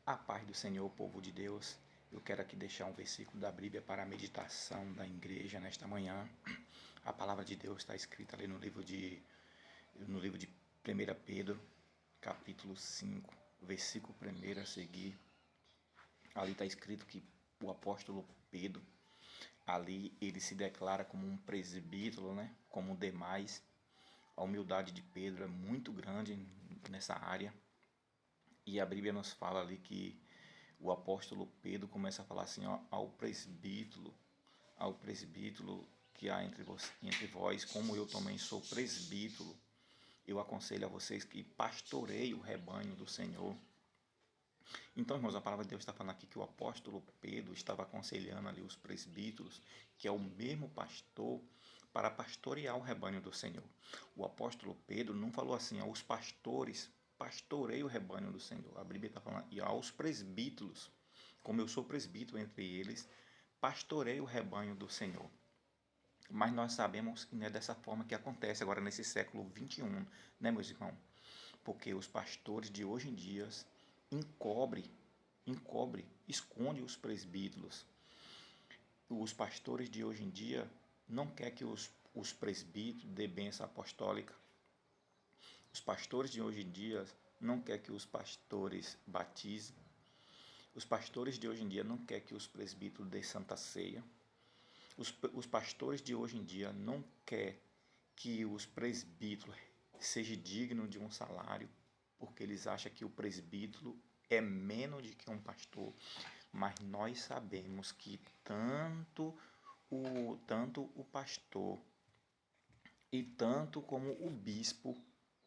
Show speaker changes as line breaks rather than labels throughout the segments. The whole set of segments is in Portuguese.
A paz do Senhor, povo de Deus. Eu quero aqui deixar um versículo da Bíblia para a meditação da igreja nesta manhã. A palavra de Deus está escrita ali no livro de 1 Pedro, capítulo 5, versículo 1 a seguir. Ali está escrito que o apóstolo Pedro, ali ele se declara como um presbítero, como demais. A humildade de Pedro é muito grande nessa área. E a Bíblia nos fala ali que o apóstolo Pedro começa a falar assim, ó, ao presbítero que há entre vós, como eu também sou presbítero, eu aconselho a vocês que pastoreiem o rebanho do Senhor. Então, irmãos, a palavra de Deus está falando aqui que o apóstolo Pedro estava aconselhando ali os presbíteros, que é o mesmo pastor, para pastorear o rebanho do Senhor. O apóstolo Pedro não falou assim aos pastores, pastorei o rebanho do Senhor. A Bíblia está falando, e aos presbíteros, como eu sou presbítero entre eles, pastorei o rebanho do Senhor. Mas nós sabemos que não é dessa forma que acontece agora nesse século XXI, né, meus irmãos? Porque os pastores de hoje em dia esconde os presbíteros. Os pastores de hoje em dia não querem que os presbíteros dê bênção apostólica. Os pastores de hoje em dia não querem que os pastores batizem. Os pastores de hoje em dia não querem que os presbíteros dê santa ceia. Os pastores de hoje em dia não querem que os presbíteros sejam dignos de um salário, porque eles acham que o presbítero é menos do que um pastor. Mas nós sabemos que tanto o pastor e tanto como o bispo,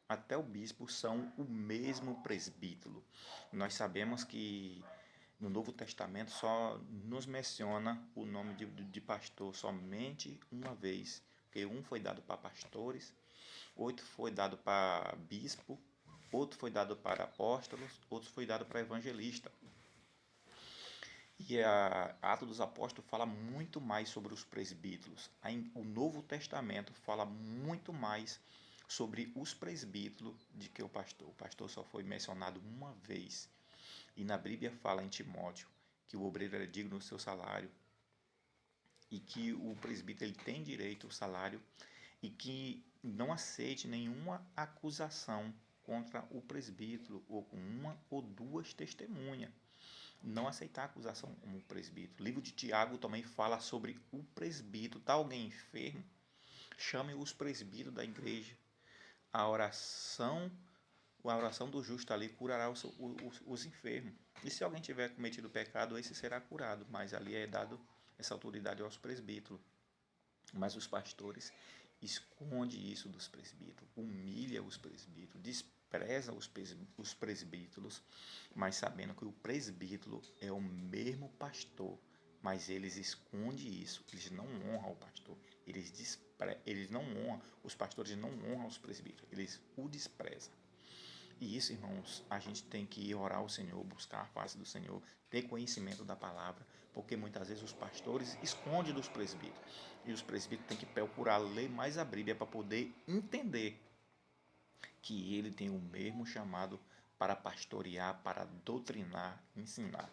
até o bispo, são o mesmo presbítero. Nós sabemos que no Novo Testamento só nos menciona o nome de pastor somente uma vez, porque um foi dado para pastores, outro foi dado para bispo, outro foi dado para apóstolos, outro foi dado para evangelista. E a Atos dos Apóstolos fala muito mais sobre os presbíteros. O Novo Testamento fala muito mais sobre os presbíteros do que o pastor. O pastor só foi mencionado uma vez. E na Bíblia fala em Timóteo que o obreiro é digno do seu salário e que o presbítero ele tem direito ao salário e que não aceite nenhuma acusação contra o presbítero ou com uma ou duas testemunhas. Não aceitar a acusação como presbítero. O livro de Tiago também fala sobre o presbítero. Está alguém enfermo? Chame os presbíteros da igreja. A oração do justo ali curará os enfermos. E se alguém tiver cometido pecado, esse será curado. Mas ali é dado essa autoridade aos presbíteros. Mas os pastores escondem isso dos presbíteros, humilha os presbíteros, despreza os presbíteros, mas sabendo que o presbítero é o mesmo pastor, mas eles escondem isso, eles não honram o pastor, eles não honram, os pastores não honram os presbíteros, eles o desprezam. E isso, irmãos, a gente tem que orar ao Senhor, buscar a face do Senhor, ter conhecimento da palavra, porque muitas vezes os pastores escondem dos presbíteros. E os presbíteros têm que procurar ler mais a Bíblia para poder entender que ele tem o mesmo chamado para pastorear, para doutrinar, ensinar.